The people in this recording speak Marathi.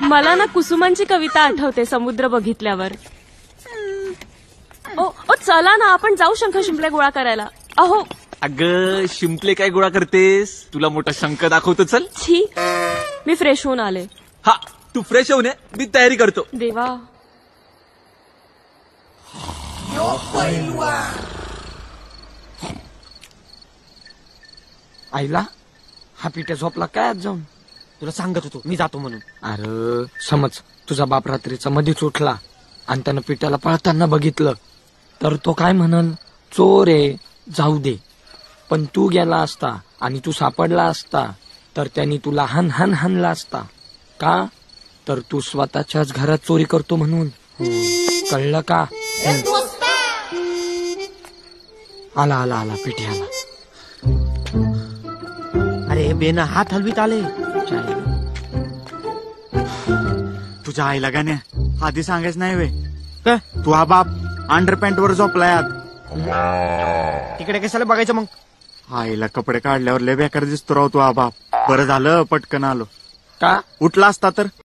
मला ना कुसुमांची कविता आठवते समुद्र बघितल्यावर. ओ ओ चला ना आपण जाऊ शंख शिंपले गोळा करायला. अहो अगं शिंपले काय गोळा करतेस? तुला मोठा शंख दाखवतो चल. छी मी फ्रेश होऊन आले. हा तू फ्रेश होऊन ये, मी तयारी करतो. देवा आईला हा पिट्या झोपला काय आज जाऊन? तुला सांगत होतो मी जातो म्हणून. अरे समज तुझा बाप रात्रीचा मध्येच उठला आणि त्यानं पिट्याला पळताना बघितलं तर तो काय म्हणल? चोर आहे, जाऊ दे. पण तू गेला असता आणि तू सापडला असता तर त्यांनी तुला हाणला असता. का? तर तू स्वतःच्याच घरात चोरी करतो म्हणून. कळलं का? आला आला आला पिठी आला. अरे बेना हात हलवीत आले. तुझ्या आईला गाण्या आधी सांगायच नाही वे. काय? तू हा बाप अंडरपॅन्ट वर झोपलाय आत. तिकडे कशाला बघायचं मग? आईला कपडे काढल्यावर लय बेकार दिसतो राव तू हा बाप. बरं झालं पटकन आलो. का? उठला असता तर